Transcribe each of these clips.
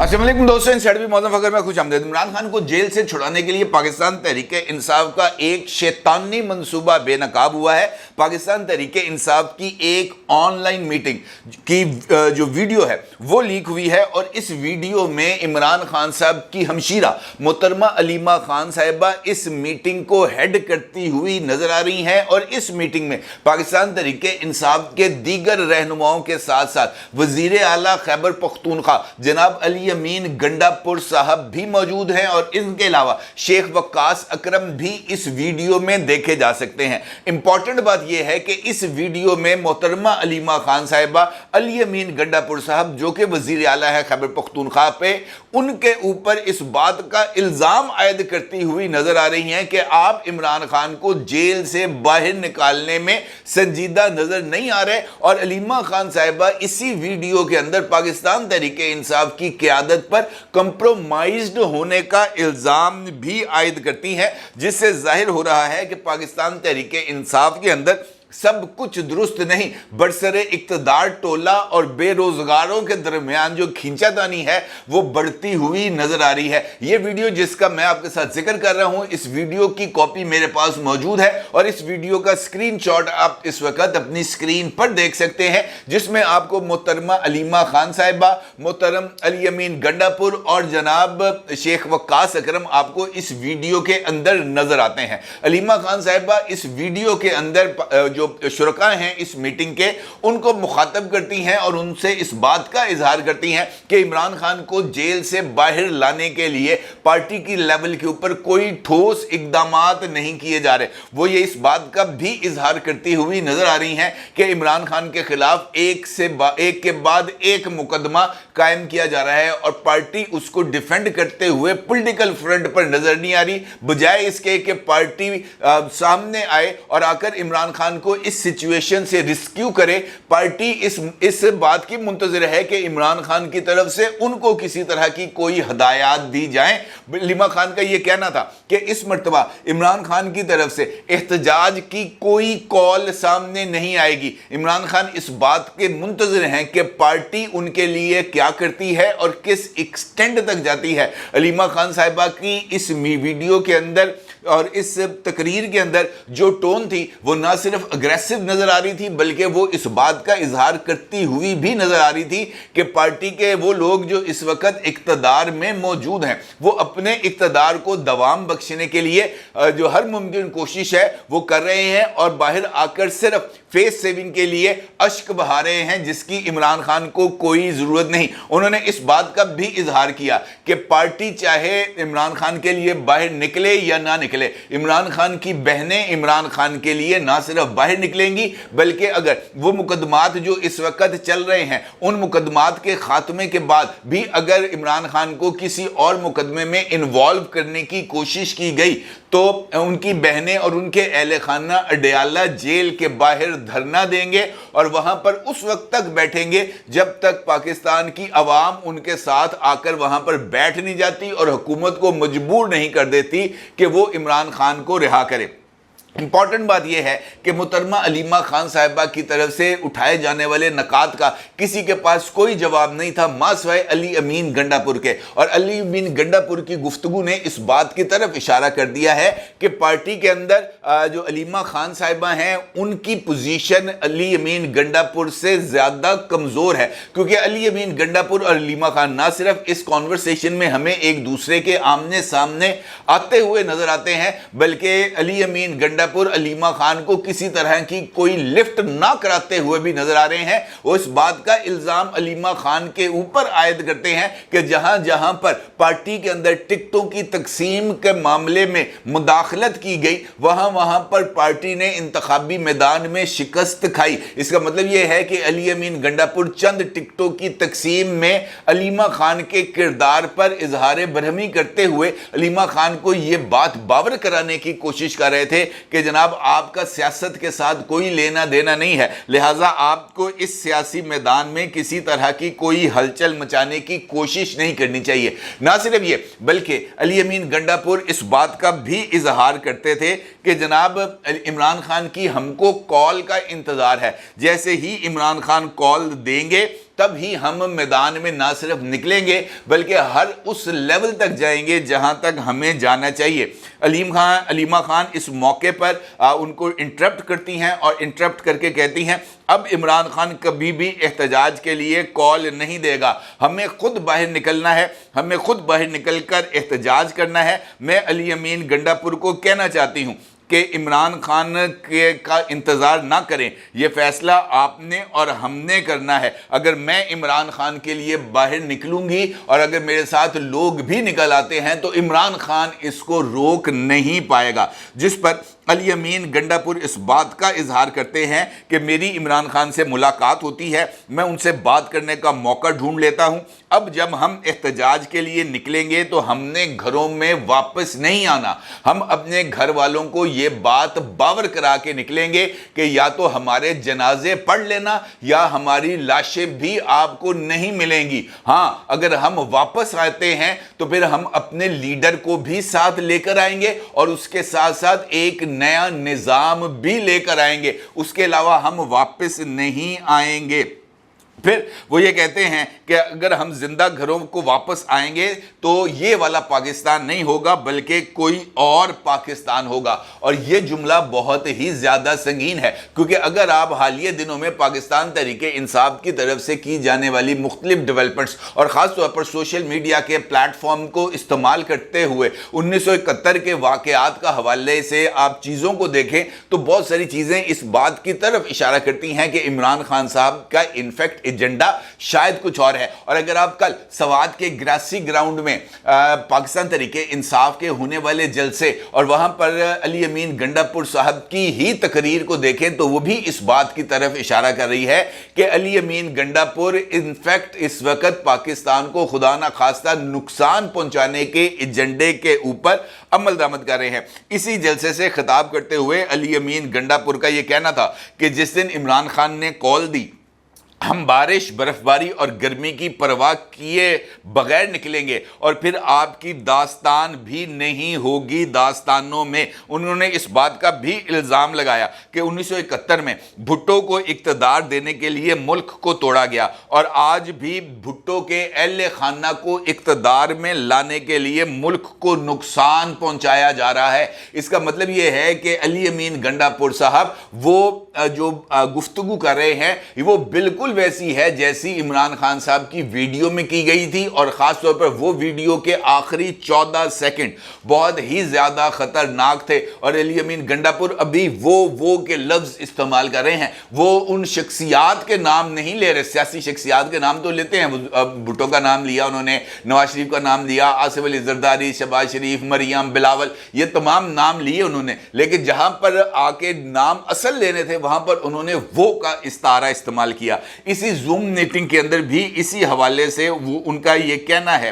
अस्सलाम वालेकुम दोस्तों, इंसाइडर मौजूद फकर में खुश आमदीद। इमरान खान को जेल से छुड़ाने के लिए पाकिस्तान तहरीक इंसाफ का एक शैतानी मंसूबा बेनकाब हुआ है। पाकिस्तान तहरीक इंसाफ की एक ऑनलाइन मीटिंग की जो वीडियो है वो लीक हुई है और इस वीडियो में इमरान खान साहब की हमशीरा मोहतरमा अलीमा खान साहिबा इस मीटिंग को हेड करती हुई नजर आ रही हैं और इस मीटिंग में पाकिस्तान तहरीक इंसाफ के दीगर रहनुमाओं के साथ साथ वजीर आला खैबर पख्तूनख्वा जनाब अली अमीन गंडापुर साहब भी मौजूद हैं और इनके अलावा शेख वक्कास अकरम भी इस वीडियो में देखे जा सकते हैं। इंपॉर्टेंट बात यह है कि इस वीडियो में मोहतरमा अलीमा खान साहिबा अली अमीन गंडापुर साहब जो कि वजीर आला है खैबर पख्तूनख्वा पे, उनके ऊपर इस बात का इल्जाम आयद करती हुई नजर आ रही हैं कि आप इमरान खान को जेल से बाहर निकालने में संजीदा नजर नहीं आ रहे और अलीमा खान साहिबा इसी वीडियो के अंदर पाकिस्तान तहरीक इंसाफ की क़यादत पर कंप्रोमाइज्ड होने का इल्जाम भी आयद करती हैं, जिससे जाहिर हो रहा है कि पाकिस्तान तहरीक इंसाफ के अंदर सब कुछ दुरुस्त नहीं, बरसरे इक्तदार टोला और बेरोजगारों के दरमियान जो खींचातानी है वो बढ़ती हुई नजर आ रही है। ये वीडियो जिसका मैं आपके साथ जिक्र कर रहा हूं, इस वीडियो की कॉपी मेरे पास मौजूद है और इस वीडियो का स्क्रीनशॉट आप इस वक्त अपनी स्क्रीन पर देख सकते हैं, जिसमें आपको मोहतरमा अलीमा खान साहिबा, मोहतरम अली अमीन गंडापुर और जनाब शेख वक्कास अकरम आपको इस वीडियो के अंदर नजर आते हैं। अलीमा खान साहिबा इस वीडियो के अंदर जो शुरका हैं इस मीटिंग के, उनको मुखातब करती हैं और उनसे इस बात का इजहार करती हैं कि इमरान खान को जेल से बाहर लाने के लिए पार्टी की लेवल के ऊपर कोई ठोस इकदामात नहीं किए जा रहे। वो ये इस बात का भी इजहार करती हुई नजर आ रही हैं कि इमरान खान के खिलाफ एक के बाद एक मुकदमा कायम किया जा रहा है और पार्टी उसको डिफेंड करते हुए पॉलिटिकल फ्रंट पर नजर नहीं आ रही, बजाय इसके कि पार्टी सामने आए और आकर इमरान खान को इस सिचुएशन से रिस्क्यू करे। पार्टी इस बात की मुंतजर है कि इमरान खान की तरफ से उनको किसी तरह की कोई हदायत दी जाए। अलीमा खान का यह कहना था कि इस मर्तबा इमरान खान की तरफ से एहतजाज की कोई कॉल सामने नहीं आएगी। इमरान खान इस बात के मुंतजर हैं कि पार्टी उनके लिए क्या करती है और किस एक्सटेंड तक जाती है। अलीमा खान साहिबा की इस वीडियो के अंदर और इस तकरीर के अंदर जो टोन थी वो ना सिर्फ अग्रेसिव नजर आ रही थी, बल्कि वो इस बात का इजहार करती हुई भी नजर आ रही थी कि पार्टी के वो लोग जो इस वक्त इक्तदार में मौजूद हैं वो अपने इक्तदार को दवाम बख्शने के लिए जो हर मुमकिन कोशिश है वो कर रहे हैं और बाहर आकर सिर्फ फेस सेविंग के लिए अश्क बहा रहे हैं, जिसकी इमरान खान को कोई जरूरत नहीं। उन्होंने इस बात का भी इजहार किया कि पार्टी चाहे इमरान खान के लिए बाहर निकले या ना निकले, इमरान खान की बहनें इमरान खान के लिए ना सिर्फ बाहर निकलेंगी बल्कि अगर वो मुकदमात जो इस वक्त चल रहे हैं उन मुकदमात के खात्मे के बाद भी अगर इमरान खान को किसी और मुकदमे में इन्वॉल्व करने की कोशिश की गई तो उनकी बहनें और उनके अहले खाना अडयाला जेल के बाहर धरना देंगे और वहां पर उस वक्त तक बैठेंगे जब तक पाकिस्तान की आवाम उनके साथ आकर वहां पर बैठ नहीं जाती और हुकूमत को मजबूर नहीं कर देती कि वो इमरान खान को रिहा करे। इंपॉर्टेंट बात यह है कि मोहतरमा अलीमा खान साहिबा की तरफ से उठाए जाने वाले नकात का किसी के पास कोई जवाब नहीं था मासवाए अली अमीन गंडापुर के, और अली अमीन गंडापुर की गुफ्तगू ने इस बात की तरफ इशारा कर दिया है कि पार्टी के अंदर जो अलीमा खान साहिबा हैं उनकी पोजीशन अली अमीन गंडापुर से ज़्यादा कमज़ोर है, क्योंकि अली अमीन गंडापुर और अलीमा खान ना सिर्फ इस कॉन्वर्सेशन में हमें एक दूसरे के आमने सामने आते हुए नजर आते हैं, बल्कि अली अमीन गंडापुर अलीमा खान को किसी तरह की कोई लिफ्ट ना कराते हुए भी नजर आ रहे हैं। वो इस बात का इल्जाम अलीमा खान के ऊपर आयद करते हैं कि जहां जहां पर पार्टी के अंदर टिकटों की तकसीम के मामले में मुदाखलत की गई वहां वहां पर पार्टी ने इंतखाबी मैदान में शिकस्त खाई। इसका मतलब यह है कि अली अमीन गंडापुर चंद टिकटों की तकसीम में अलीमा खान के किरदार पर इजहार बरहमी करते हुए अलीमा खान को यह बात बावर कराने की कोशिश कर रहे थे कि जनाब आपका सियासत के साथ कोई लेना देना नहीं है, लिहाजा आपको इस सियासी मैदान में किसी तरह की कोई हलचल मचाने की कोशिश नहीं करनी चाहिए। ना सिर्फ ये बल्कि अली अमीन गंडापुर इस बात का भी इजहार करते थे कि जनाब इमरान खान की हमको कॉल का इंतजार है, जैसे ही इमरान खान कॉल देंगे तब ही हम मैदान में ना सिर्फ निकलेंगे बल्कि हर उस लेवल तक जाएंगे जहां तक हमें जाना चाहिए। अलीमा खान इस मौके पर उनको इंटरप्ट करती हैं और इंटरप्ट करके कहती हैं अब इमरान खान कभी भी एहतजाज के लिए कॉल नहीं देगा, हमें खुद बाहर निकलना है, हमें खुद बाहर निकलकर एहतजाज करना है। मैं अली अमीन गंडापुर को कहना चाहती हूँ कि इमरान खान का इंतज़ार ना करें, ये फैसला आपने और हमने करना है। अगर मैं इमरान खान के लिए बाहर निकलूंगी और अगर मेरे साथ लोग भी निकल आते हैं तो इमरान खान इसको रोक नहीं पाएगा। जिस पर अली अमीन गंडापुर इस बात का इजहार करते हैं कि मेरी इमरान खान से मुलाकात होती है, मैं उनसे बात करने का मौका ढूंढ लेता हूं। अब जब हम एहतजाज के लिए निकलेंगे तो हमने घरों में वापस नहीं आना, हम अपने घर वालों को ये बात बावर करा के निकलेंगे कि या तो हमारे जनाजे पढ़ लेना या हमारी लाशें भी आपको नहीं मिलेंगी। हाँ, अगर हम वापस आते हैं तो फिर हम अपने लीडर को भी साथ लेकर आएंगे और उसके साथ साथ एक नया निजाम भी लेकर आएंगे, उसके अलावा हम वापस नहीं आएंगे। फिर वो ये कहते हैं कि अगर हम जिंदा घरों को वापस आएंगे तो ये वाला पाकिस्तान नहीं होगा बल्कि कोई और पाकिस्तान होगा। और ये जुमला बहुत ही ज़्यादा संगीन है, क्योंकि अगर आप हालिया दिनों में पाकिस्तान तहरीक इंसाफ की तरफ से की जाने वाली मुख्तलिफ डेवलपमेंट्स और ख़ास तौर पर सोशल मीडिया के प्लेटफॉर्म को इस्तेमाल करते हुए 1971 के वाक़यात का हवाले से आप चीज़ों को देखें तो बहुत सारी चीज़ें इस बात की तरफ इशारा करती हैं कि इमरान खान साहब का इनफैक्ट एजेंडा शायद कुछ और है। और अगर आप कल सवात के ग्रासी ग्राउंड में पाकिस्तान तहरीक इंसाफ के होने वाले जलसे और वहां पर अली अमीन गंडापुर साहब की ही तकरीर को देखें तो वो भी इस बात की तरफ इशारा कर रही है कि अली अमीन गंडापुर इनफैक्ट इस वक्त पाकिस्तान को खुदा ना खास्ता नुकसान पहुंचाने के एजेंडे के ऊपर अमल दरामद कर रहे हैं। इसी जलसे से खिताब करते हुए अली अमीन गंडापुर का यह कहना था कि जिस दिन इमरान खान ने कॉल दी हम बारिश, बर्फबारी और गर्मी की परवाह किए बगैर निकलेंगे और फिर आपकी दास्तान भी नहीं होगी दास्तानों में। उन्होंने इस बात का भी इल्ज़ाम लगाया कि 1971 में भुट्टो को इक़्तिदार देने के लिए मुल्क को तोड़ा गया और आज भी भुट्टो के अहले खाना को इक़्तिदार में लाने के लिए मुल्क को नुकसान पहुंचाया जा रहा है। इसका मतलब ये है कि अली अमीन गंडापुर साहब वो जो गुफ्तगू कर रहे हैं वो बिल्कुल वैसी है जैसी इमरान खान साहब की वीडियो में की गई थी। और खास तौर पर वो वीडियो के आखिरी 14 सेकंड बहुत ही ज्यादा खतरनाक थे और अली अमीन गंडापुर अभी वो के लफ्ज इस्तेमाल कर रहे हैं। वो उन शख्सियात के नाम नहीं ले रहे, सियासी शख्सियात के नाम तो लेते हैं, भुट्टो का नाम लिया उन्होंने, नवाज शरीफ का नाम लिया, आसिफ अली जरदारी, शहबाज शरीफ, मरियम, बिलावल, ये तमाम नाम लिए उन्होंने, लेकिन जहां पर आके नाम असल लेने थे वहां पर उन्होंने वो का इस्तारा इस्तेमाल किया। इसी जूम मीटिंग के अंदर भी इसी हवाले से वो उनका ये कहना है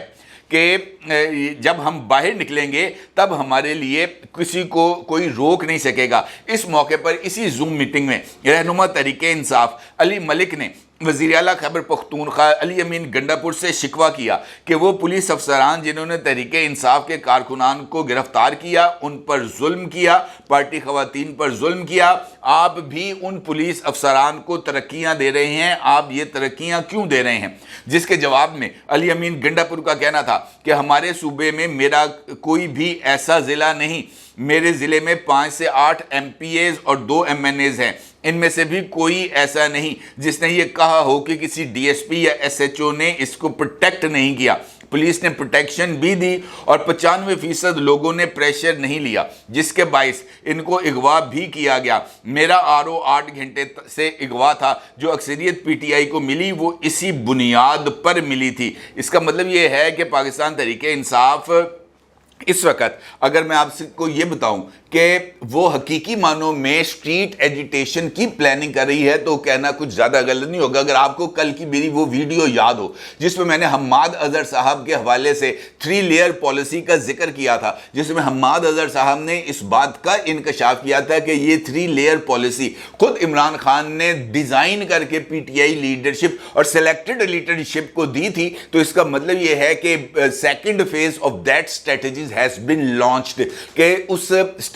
कि जब हम बाहर निकलेंगे तब हमारे लिए किसी को कोई रोक नहीं सकेगा। इस मौके पर इसी जूम मीटिंग में रहनुमा तहरीक इंसाफ अली मलिक ने वज़ीर आला खैबर पख्तूनख्वा अली अमीन गंडापुर से शिकवा किया कि वो पुलिस अफसरान जिन्होंने तहरीक इंसाफ के कारकुनान को गिरफ्तार किया, उन पर जुल्म किया, पार्टी खवातीन पर जुल्म किया, आप भी उन पुलिस अफसरान को तरक्कियां दे रहे हैं, आप ये तरक्कियां क्यों दे रहे हैं? जिसके जवाब में अली अमीन गंडापुर का कहना था कि हमारे सूबे में मेरा कोई भी ऐसा ज़िला नहीं, मेरे ज़िले में 5 से 8 MPAs और 2 MNAs हैं, इनमें से भी कोई ऐसा नहीं जिसने ये कहा हो कि किसी DSP या SHO ने इसको प्रोटेक्ट नहीं किया। पुलिस ने प्रोटेक्शन भी दी और 95% लोगों ने प्रेशर नहीं लिया, जिसके बाइस इनको अगवा भी किया गया। मेरा RO 8 घंटे से अगवा था, जो अक्सरियत PTI को मिली वो इसी बुनियाद पर मिली थी। इसका मतलब ये है कि पाकिस्तान तहरीक इंसाफ इस वक्त, अगर मैं आपको ये बताऊं कि वो हकीकी मानों में स्ट्रीट एजिटेशन की प्लानिंग कर रही है तो कहना कुछ ज़्यादा गलत नहीं होगा। अगर आपको कल की मेरी वो वीडियो याद हो जिसमें मैंने हम्माद अजहर साहब के हवाले से 3 लेयर पॉलिसी का जिक्र किया था, जिसमें हम्माद अजहर साहब ने इस बात का इंकशाफ किया था कि ये 3 लेयर पॉलिसी खुद इमरान खान ने डिज़ाइन करके PTI लीडरशिप और सेलेक्टेड लीडरशिप को दी थी। तो इसका मतलब ये है कि second phase of that strategies has been launched, कि उस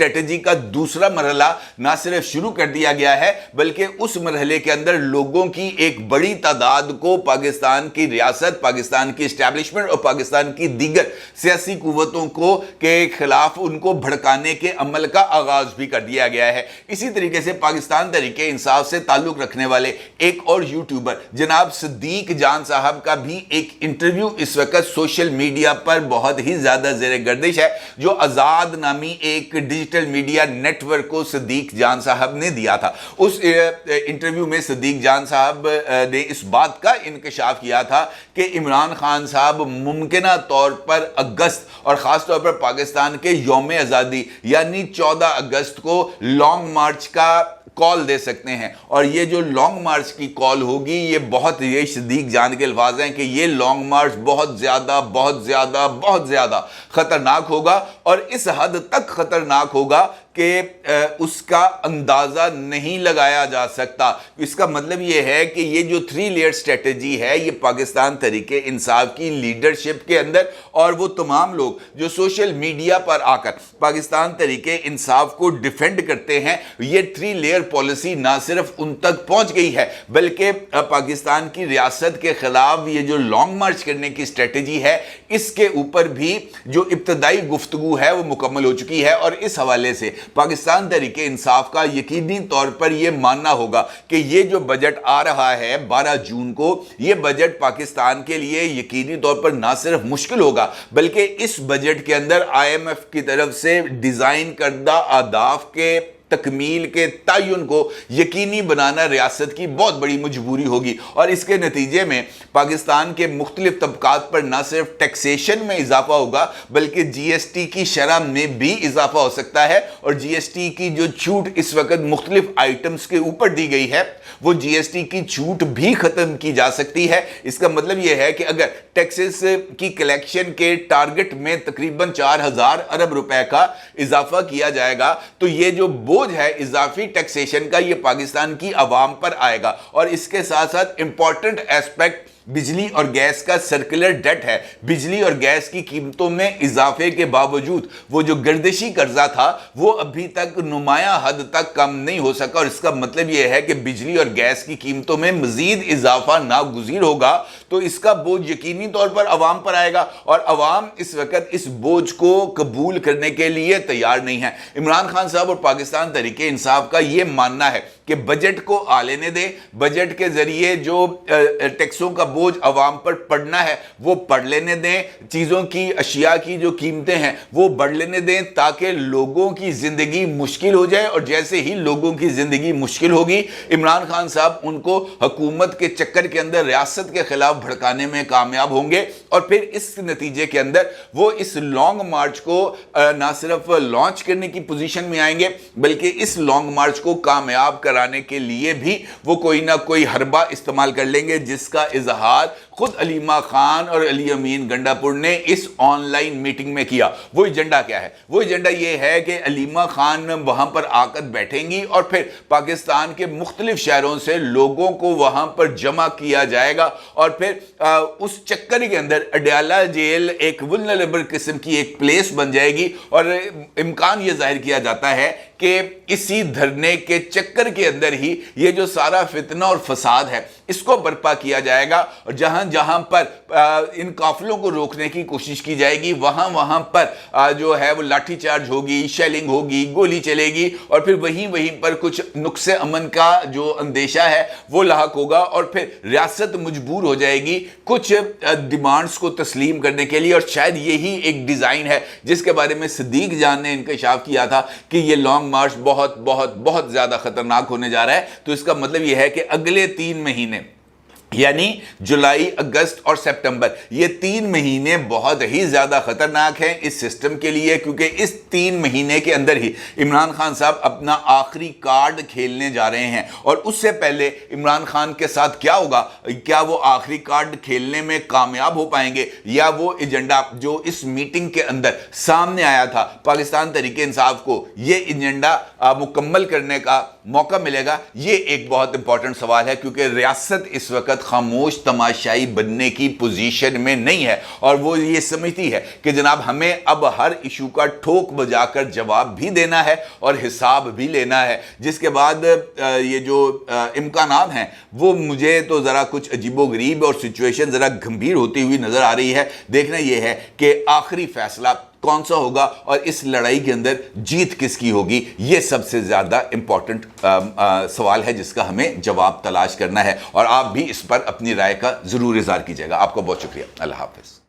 स्ट्रेटजी का दूसरा मरहला ना सिर्फ शुरू कर दिया गया है, बल्कि उस मरहले के अंदर लोगों की एक बड़ी तादाद को पाकिस्तान की रियासत, पाकिस्तान की एस्टैब्लिशमेंट और पाकिस्तान की दीगर सियासी कुव्वतों को के खिलाफ उनको भड़काने के अमल का आगाज भी कर दिया गया है। इसी तरीके से पाकिस्तान तहरीके इंसाफ से ताल्लुक रखने वाले एक और यूट्यूबर जनाब सदीक जान साहब का भी एक इंटरव्यू इस वक्त सोशल मीडिया पर बहुत ही ज्यादा जेर गर्दिश है, जो आजाद नामी एक डिजिटल मीडिया नेटवर्क को सदीक जान साहब ने दिया था। उस इंटरव्यू में सदीक जान साहब ने इस बात का इंकशाफ किया था कि इमरान खान साहब मुमकिना तौर पर अगस्त और खास तौर पर पाकिस्तान के यौम आज़ादी यानी 14 अगस्त को लॉन्ग मार्च का कॉल दे सकते हैं। और ये जो लॉन्ग मार्च की कॉल होगी, ये सदीक जान के अल्फाज हैं कि ये लॉन्ग मार्च बहुत ज़्यादा ख़तरनाक होगा, और इस हद तक ख़तरनाक होगा कि उसका अंदाज़ा नहीं लगाया जा सकता। इसका मतलब ये है कि ये जो 3 लेयर स्ट्रेटजी है, ये पाकिस्तान तहरीके इंसाफ की लीडरशिप के अंदर और वो तमाम लोग जो सोशल मीडिया पर आकर पाकिस्तान तहरीके इंसाफ को डिफेंड करते हैं, ये 3 लेयर पॉलिसी ना सिर्फ उन तक पहुंच गई है, बल्कि पाकिस्तान की रियासत के खिलाफ ये जो लॉन्ग मार्च करने की स्ट्रेटजी है, इसके ऊपर भी जो इब्तदाई गुफ्तगू है वो मुकम्मल हो चुकी है। और इस हवाले से पाकिस्तान तहरीके इंसाफ का यकीनी तौर पर यह मानना होगा कि ये जो बजट आ रहा है 12 जून को, ये बजट पाकिस्तान के लिए यकीनी तौर पर ना सिर्फ मुश्किल होगा, बल्कि इस बजट के अंदर IMF की तरफ से डिजाइन करदा अहदाफ के तकमील के तयन को यकीनी बनाना रियासत की बहुत बड़ी मजबूरी होगी। और इसके नतीजे में पाकिस्तान के मुख्तलिफ तबकात पर ना सिर्फ टैक्सेशन में इजाफा होगा, बल्कि GST की शरह में भी इजाफा हो सकता है। और GST की जो छूट इस वक्त मुख्तलिफ आइटम्स के ऊपर दी गई है, वो GST की छूट भी ख़त्म की जा सकती है। इसका मतलब यह है कि अगर टैक्सेस की कलेक्शन के टारगेट में तकरीबन 4000 अरब रुपए का इजाफा किया जाएगा, तो ये जो बोझ है इजाफी टैक्सेशन का, ये पाकिस्तान की आवाम पर आएगा। और इसके साथ साथ इंपॉर्टेंट एस्पेक्ट बिजली और गैस का सर्कुलर डेट है। बिजली और गैस की कीमतों में इजाफे के बावजूद वो जो गर्दिशी कर्जा था वो अभी तक नुमाया हद तक कम नहीं हो सका, और इसका मतलब यह है कि बिजली और गैस की कीमतों में मजीद इजाफा नागुज़ीर होगा, तो इसका बोझ यकीनी तौर पर अवाम पर आएगा। और अवाम इस वक्त इस बोझ को कबूल करने के लिए तैयार नहीं है। इमरान खान साहब और पाकिस्तान तहरीके इंसाफ का यह मानना है कि बजट को आ लेने दें, बजट के जरिए जो टैक्सों का बोझ अवाम पर पड़ना है वो पड़ लेने दें, चीज़ों की अशिया की जो कीमतें हैं वो बढ़ लेने दें, ताकि लोगों की ज़िंदगी मुश्किल हो जाए। और जैसे ही लोगों की ज़िंदगी मुश्किल होगी, इमरान खान साहब उनको हुकूमत के चक्कर के अंदर रियासत के खिलाफ भड़काने में कामयाब होंगे, और फिर इस नतीजे के अंदर वो इस लॉन्ग मार्च को ना सिर्फ लॉन्च करने की पोजीशन में आएंगे, बल्कि इस लॉन्ग मार्च को कामयाब कराने के लिए भी वो कोई ना कोई हरबा इस्तेमाल कर लेंगे, जिसका इजहार खुद अलीमा खान और अली अमीन गंडापुर ने इस ऑनलाइन मीटिंग में किया। वो एजेंडा क्या है? वो एजेंडा ये है कि अलीमा खान वहां पर आकर बैठेंगी और फिर पाकिस्तान के मुख्तलिफ शहरों से लोगों को वहां पर जमा किया जाएगा, और फिर उस चक्कर के अंदर अडयाला जेल एक वुल्नरेबल किस्म की एक प्लेस बन जाएगी। और इम्कान ये जाहिर किया जाता है कि इसी धरने के चक्कर के अंदर ही ये जो सारा फितना और फसाद है इसको बर्पा किया जाएगा, और जहां जहां पर इन काफिलों को रोकने की कोशिश की जाएगी, वहां वहां पर जो है वो लाठीचार्ज होगी, शेलिंग होगी, गोली चलेगी, और फिर वहीं वहीं पर कुछ नुक्से अमन का जो अंदेशा है वो लाहक होगा, और फिर रियासत मजबूर हो जाएगी कुछ डिमांड्स को तस्लीम करने के लिए। और शायद यही एक डिज़ाइन है जिसके बारे में सदीक जान ने इंकशाफ किया था कि ये लॉन्ग मार्च बहुत बहुत बहुत ज़्यादा खतरनाक होने जा रहा है। तो इसका मतलब यह है कि अगले 3 महीने यानी जुलाई, अगस्त और सितंबर, ये 3 महीने बहुत ही ज़्यादा ख़तरनाक हैं इस सिस्टम के लिए, क्योंकि इस 3 महीने के अंदर ही इमरान खान साहब अपना आखिरी कार्ड खेलने जा रहे हैं। और उससे पहले इमरान खान के साथ क्या होगा, क्या वो आखिरी कार्ड खेलने में कामयाब हो पाएंगे, या वो एजेंडा जो इस मीटिंग के अंदर सामने आया था पाकिस्तान तहरीके इंसाफ को, ये एजेंडा मुकम्मल करने का मौका मिलेगा? ये एक बहुत इंपॉर्टेंट सवाल है, क्योंकि रियासत इस वक्त खामोश तमाशाई बनने की पोजीशन में नहीं है, और वो ये समझती है कि जनाब हमें अब हर इशू का ठोक बजाकर जवाब भी देना है और हिसाब भी लेना है, जिसके बाद ये जो इम्कानात हैं वो मुझे तो ज़रा कुछ अजीबोगरीब और सिचुएशन ज़रा गंभीर होती हुई नज़र आ रही है। देखना ये है कि आखिरी फैसला कौन सा होगा और इस लड़ाई के अंदर जीत किसकी होगी, ये सबसे ज़्यादा इंपॉर्टेंट सवाल है जिसका हमें जवाब तलाश करना है। और आप भी इस पर अपनी राय का ज़रूर इज़हार कीजिएगा। आपका बहुत शुक्रिया। अल्लाह हाफ़िज़।